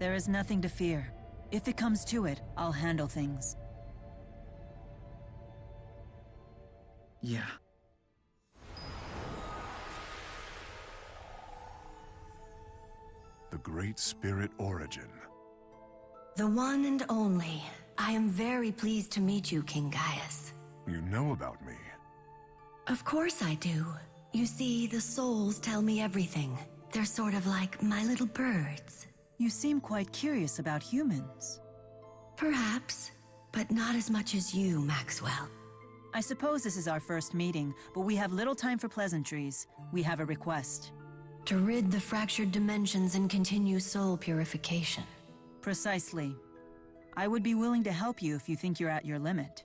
There is nothing to fear. If it comes to it, I'll handle things. Yeah. The Great Spirit Origin. The one and only. I am very pleased to meet you, King Gaius. You know about me. Of course I do. You see, the souls tell me everything. They're sort of like my little birds. You seem quite curious about humans. Perhaps, but not as much as you, Maxwell. I suppose this is our first meeting, but we have little time for pleasantries. We have a request. To rid the fractured dimensions and continue soul purification. Precisely. I would be willing to help you if you think you're at your limit.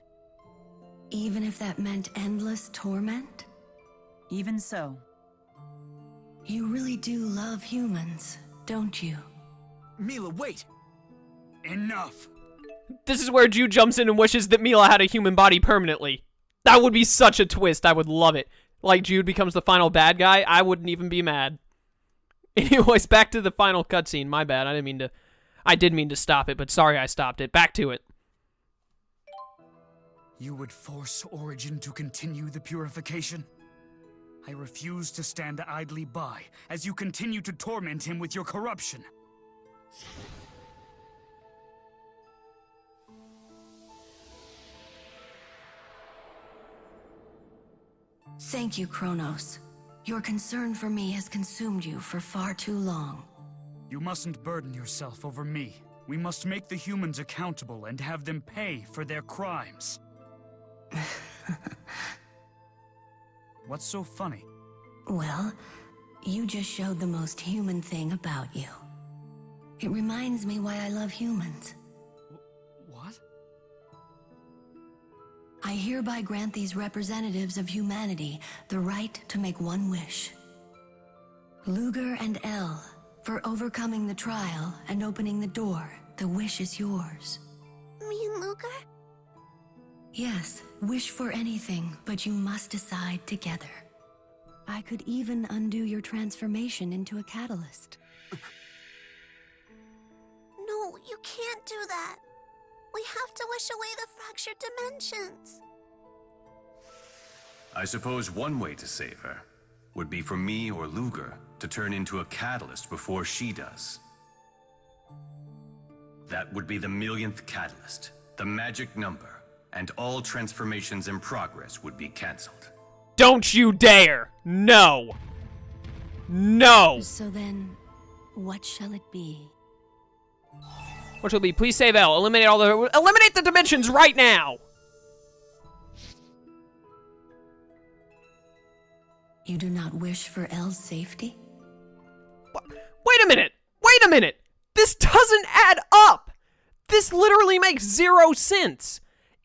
Even if that meant endless torment? Even so. You really do love humans, don't you? Mila, wait! Enough! This is where Jude jumps in and wishes that Mila had a human body permanently. That would be such a twist. I would love it. Like Jude becomes the final bad guy, I wouldn't even be mad. Anyways, back to the final cutscene. My bad. I did mean to stop it, but sorry I stopped it. Back to it. You would force Origin to continue the purification? I refuse to stand idly by as you continue to torment him with your corruption. Thank you, Kronos. Your concern for me has consumed you for far too long. You mustn't burden yourself over me. We must make the humans accountable and have them pay for their crimes. What's so funny? Well, you just showed the most human thing about you. It reminds me why I love humans. What? I hereby grant these representatives of humanity the right to make one wish. Luger and El, for overcoming the trial and opening the door, the wish is yours. Me and Luger? Yes, wish for anything, but you must decide together. I could even undo your transformation into a catalyst. No, you can't do that. We have to wish away the fractured dimensions. I suppose one way to save her would be for me or Luger to turn into a catalyst before she does. That would be the millionth catalyst, the magic number, and all transformations in progress would be cancelled. Don't you dare! No! No! So then, what shall it be? What shall it be? Please save L. Eliminate the dimensions right now! You do not wish for El's safety? Wait a minute! Wait a minute! This doesn't add up! This literally makes 0 sense.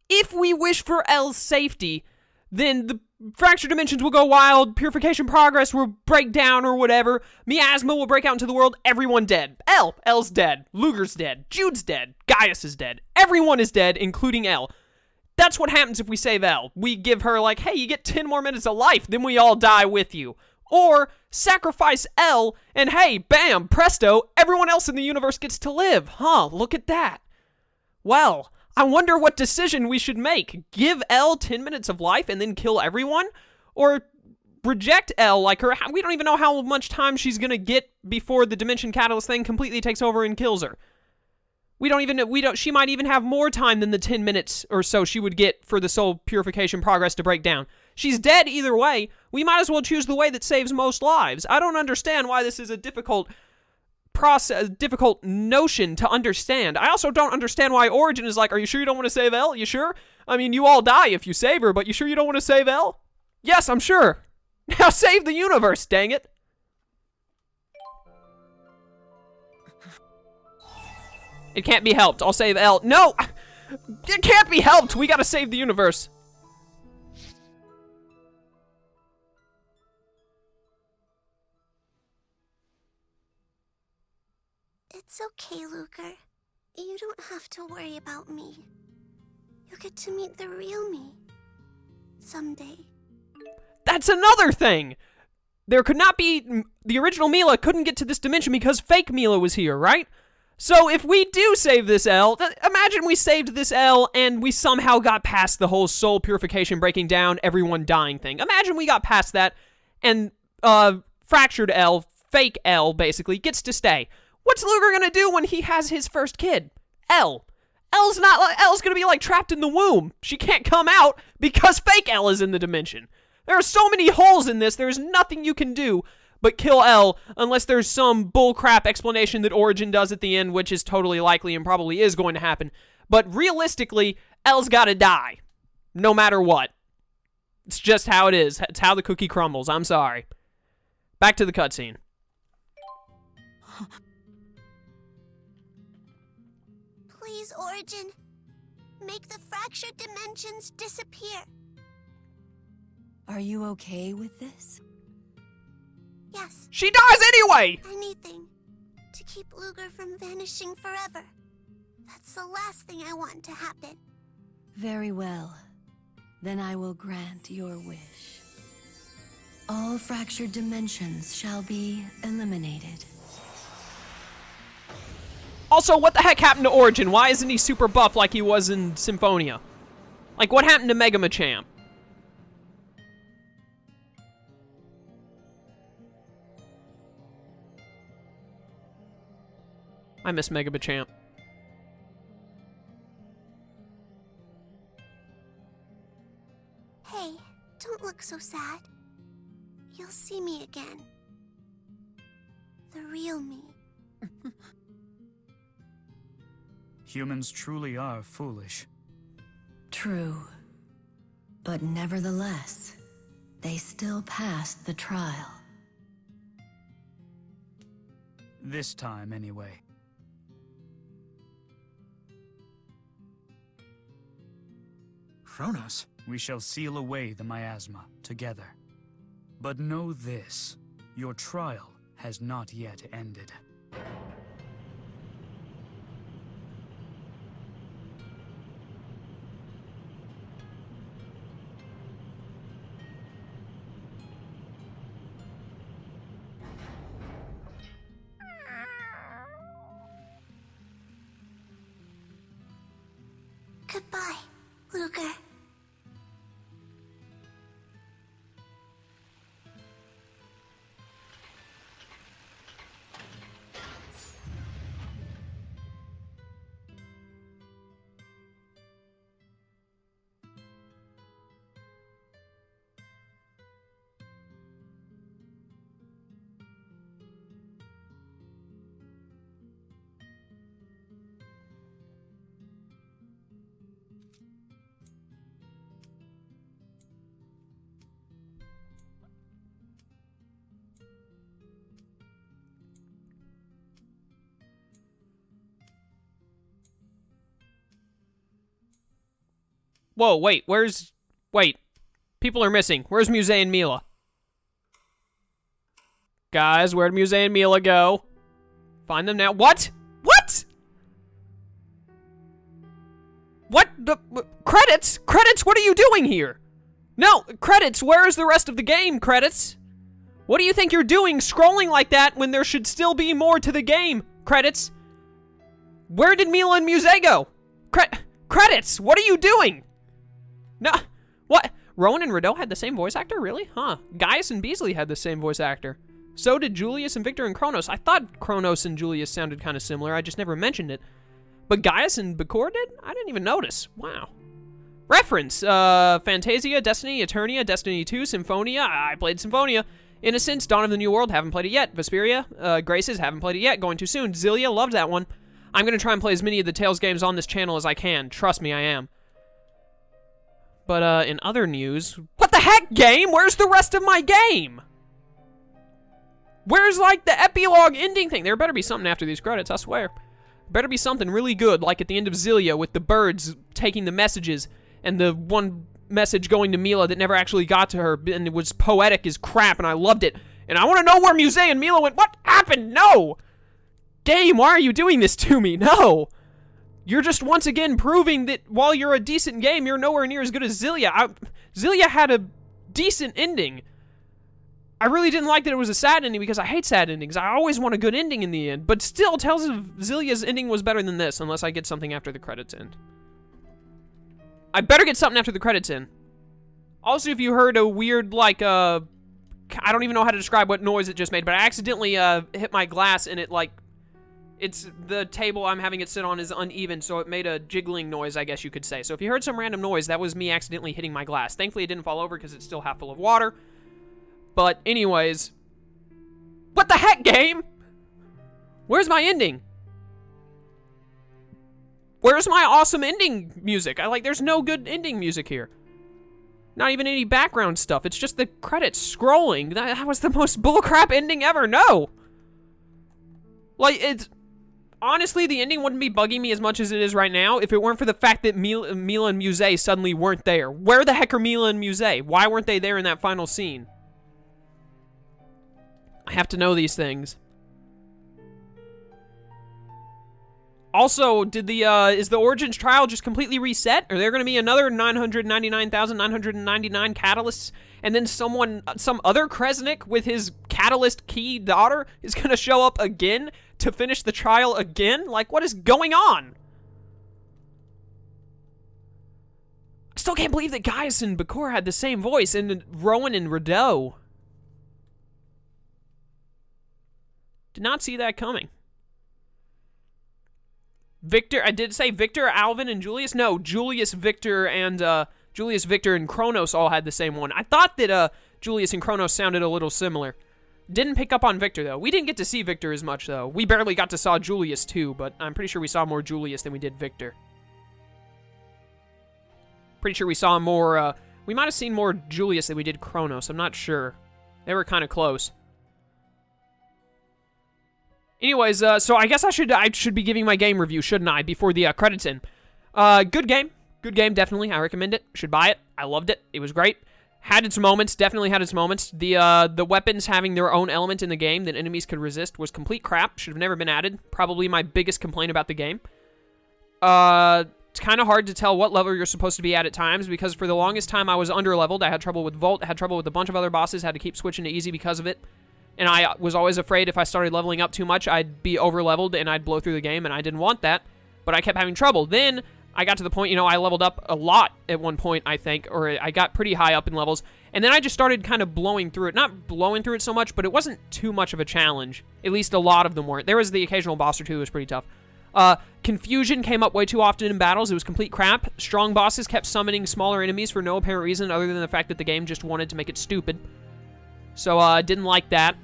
If we wish for L's safety, then the fractured dimensions will go wild, purification progress will break down or whatever, miasma will break out into the world, everyone dead. L's dead, Luger's dead, Jude's dead, Gaius is dead, everyone is dead, including L. That's what happens if we save L. We give her like, hey, you get 10 more minutes of life, then we all die with you. Or sacrifice L, and hey, bam, presto, everyone else in the universe gets to live. Huh, look at that. Well, I wonder what decision we should make. Give L 10 minutes of life and then kill everyone? Or reject L like her? We don't even know how much time she's gonna get before the Dimension Catalyst thing completely takes over and kills her. She might even have more time than the 10 minutes or so she would get for the soul purification progress to break down. She's dead either way. We might as well choose the way that saves most lives. I don't understand why this is a difficult process, difficult notion to understand. I also don't understand why Origin is like, are you sure you don't want to save Elle? You sure? I mean, you all die if you save her, but you sure you don't want to save Elle? Yes, I'm sure. Now save the universe, dang it. It can't be helped. I'll save Elle. No! It can't be helped! We gotta save the universe. It's okay, Luger. You don't have to worry about me. You'll get to meet the real me. Someday. That's another thing! There could not be... The original Mila couldn't get to this dimension because fake Mila was here, right? So if we do save this L, imagine we saved this L and we somehow got past the whole soul purification breaking down, everyone dying thing. Imagine we got past that and fractured L, fake L basically, gets to stay. What's Luger gonna do when he has his first kid? L's gonna be like trapped in the womb. She can't come out because fake L is in the dimension. There are so many holes in this, there's nothing you can do but kill L unless there's some bullcrap explanation that Origin does at the end, which is totally likely and probably is going to happen. But realistically, L's gotta die. No matter what. It's just how it is. It's how the cookie crumbles. I'm sorry. Back to the cutscene. Please, Origin. Make the fractured dimensions disappear. Are you okay with this? Yes, She dies anyway! anything to keep Luger from vanishing forever. That's the last thing I want to happen. Very well. Then I will grant your wish. All fractured dimensions shall be eliminated. Also, what the heck happened to Origin? Why isn't he super buff like he was in Symphonia? Like, what happened to Mega Machamp? I miss Mega Machamp. Hey, don't look so sad. You'll see me again. The real me. Humans truly are foolish. True. But nevertheless, they still passed the trial. This time, anyway. Kronos? We shall seal away the miasma together. But know this, your trial has not yet ended. Goodbye, Luger. Whoa, wait, wait. People are missing. Where's Muse and Mila? Guys, where'd Muse and Mila go? Find them now. What? What? What? Credits? Credits, what are you doing here? No, Credits, where is the rest of the game, Credits? What do you think you're doing scrolling like that when there should still be more to the game, Credits? Where did Mila and Muse go? Credits, what are you doing? No, what? Rowan and Rideau had the same voice actor? Really? Huh. Gaius and Beasley had the same voice actor. So did Julius and Victor and Kronos. I thought Kronos and Julius sounded kind of similar. I just never mentioned it. But Gaius and Bakor did? I didn't even notice. Wow. Reference. Fantasia, Destiny, Eternia, Destiny 2, Symphonia. I played Symphonia. Innocence, Dawn of the New World. Haven't played it yet. Vesperia, Graces. Haven't played it yet. Going too soon. Xillia. Loved that one. I'm going to try and play as many of the Tales games on this channel as I can. Trust me, I am. But, in other news... What the heck, game? Where's the rest of my game? Where's, like, the epilogue ending thing? There better be something after these credits, I swear. Better be something really good, like at the end of Xillia with the birds taking the messages and the one message going to Mila that never actually got to her, and it was poetic as crap, and I loved it. And I want to know where Muse and Mila went. What happened? No! Game, why are you doing this to me? No! You're just once again proving that while you're a decent game, you're nowhere near as good as Xillia. Xillia had a decent ending. I really didn't like that it was a sad ending because I hate sad endings. I always want a good ending in the end, but still, Tales of Xillia's ending was better than this, unless I get something after the credits end. I better get something after the credits end. Also, if you heard a weird, like, I don't even know how to describe what noise it just made, but I accidentally hit my glass and it, like, it's the table I'm having it sit on is uneven, so it made a jiggling noise, I guess you could say. So if you heard some random noise, that was me accidentally hitting my glass. Thankfully, it didn't fall over because it's still half full of water. But anyways, what the heck, game? Where's my ending? Where's my awesome ending music? There's no good ending music here. Not even any background stuff. It's just the credits scrolling. That was the most bullcrap ending ever. No. Like, it's... Honestly, the ending wouldn't be bugging me as much as it is right now if it weren't for the fact that Mila and Muse suddenly weren't there. Where the heck are Mila and Muse? Why weren't they there in that final scene? I have to know these things. Also, is the Origins trial just completely reset? Are there going to be another 999,999 catalysts? And then some other Kresnik with his catalyst key daughter is going to show up again to finish the trial again? Like, what is going on? I still can't believe that Gaius and Bakura had the same voice, and Rowan and Rideau. Did not see that coming. Victor, I did say Victor, Alvin, and Julius? No, Julius, Victor, and Kronos all had the same one. I thought that Julius and Kronos sounded a little similar. Didn't pick up on Victor, though. We didn't get to see Victor as much, though. We barely got to saw Julius, too, but I'm pretty sure we saw more Julius than we did Victor. Pretty sure we saw more, we might have seen more Julius than we did Kronos. I'm not sure. They were kind of close. Anyways, so I guess I should be giving my game review, shouldn't I, before the credits end. Good game. Good game, definitely. I recommend it. Should buy it. I loved it. It was great. Had its moments. Definitely had its moments. The weapons having their own element in the game that enemies could resist was complete crap. Should have never been added. Probably my biggest complaint about the game. It's kind of hard to tell what level you're supposed to be at times, because for the longest time I was under-leveled. I had trouble with Volt. I had trouble with a bunch of other bosses. Had to keep switching to easy because of it. And I was always afraid if I started leveling up too much, I'd be over-leveled and I'd blow through the game, and I didn't want that. But I kept having trouble. Then I got to the point, I leveled up a lot at one point, I think, or I got pretty high up in levels. And then I just started kind of blowing through it. Not blowing through it so much, but it wasn't too much of a challenge. At least a lot of them weren't. There was the occasional boss or two that was pretty tough. Confusion came up way too often in battles. It was complete crap. Strong bosses kept summoning smaller enemies for no apparent reason other than the fact that the game just wanted to make it stupid. So, didn't like that.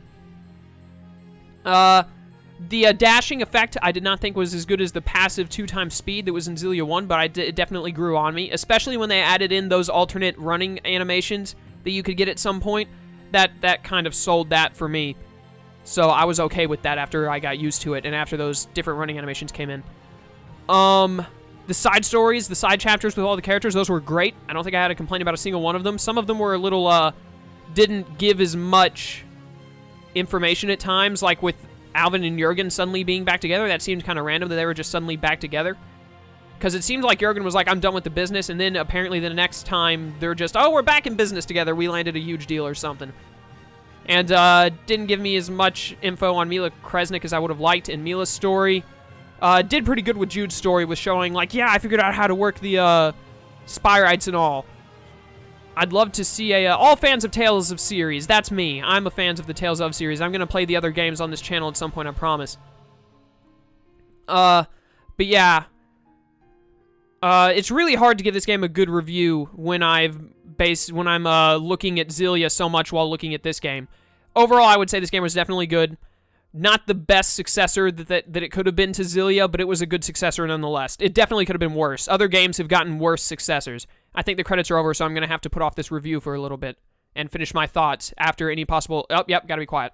The dashing effect I did not think was as good as the passive 2x speed that was in Xillia 1, but it definitely grew on me, especially when they added in those alternate running animations that you could get at some point. That kind of sold that for me. So I was okay with that after I got used to it and after those different running animations came in. The side stories, the side chapters with all the characters, those were great. I don't think I had a complaint about a single one of them. Some of them were a little, didn't give as much information at times, like with Alvin and Jurgen suddenly being back together. That seemed kind of random that they were just suddenly back together. Because it seemed like Jurgen was like, I'm done with the business, and then apparently the next time they're just, oh, we're back in business together. We landed a huge deal or something. And didn't give me as much info on Mila Kresnik as I would have liked. And Mila's story did pretty good with Jude's story, with showing like, yeah, I figured out how to work the Spyrites and all. I'd love to see all fans of Tales of series. That's me. I'm a fan of the Tales of series. I'm going to play the other games on this channel at some point, I promise. But yeah. It's really hard to give this game a good review when I'm looking at Xillia so much while looking at this game. Overall, I would say this game was definitely good. Not the best successor that it could have been to Xillia, but it was a good successor nonetheless. It definitely could have been worse. Other games have gotten worse successors. I think the credits are over, so I'm going to have to put off this review for a little bit and finish my thoughts after any possible... Oh, yep, gotta be quiet.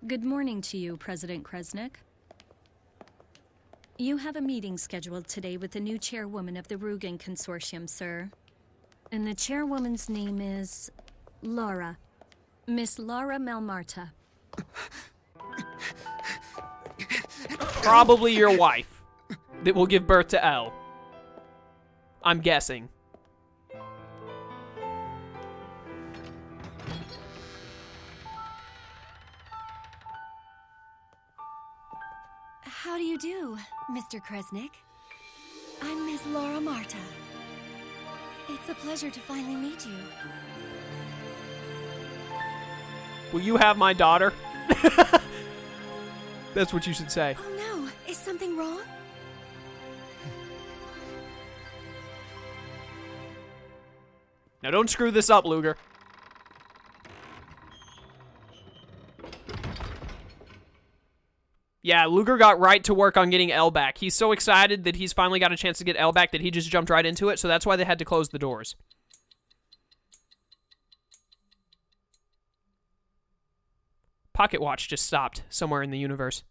Good morning to you, President Kresnik. You have a meeting scheduled today with the new chairwoman of the Rugen Consortium, sir. And the chairwoman's name is Laura. Miss Laura Malmarta. Probably your wife that will give birth to Elle. I'm guessing. How do you do, Mr. Kresnik? I'm Miss Laura Marta. It's a pleasure to finally meet you. Will you have my daughter? That's what you should say. Oh no, is something wrong? Now don't screw this up, Luger. Yeah, Luger got right to work on getting Elle back. He's so excited that he's finally got a chance to get Elle back that he just jumped right into it, so that's why they had to close the doors. Pocket Watch just stopped somewhere in the universe.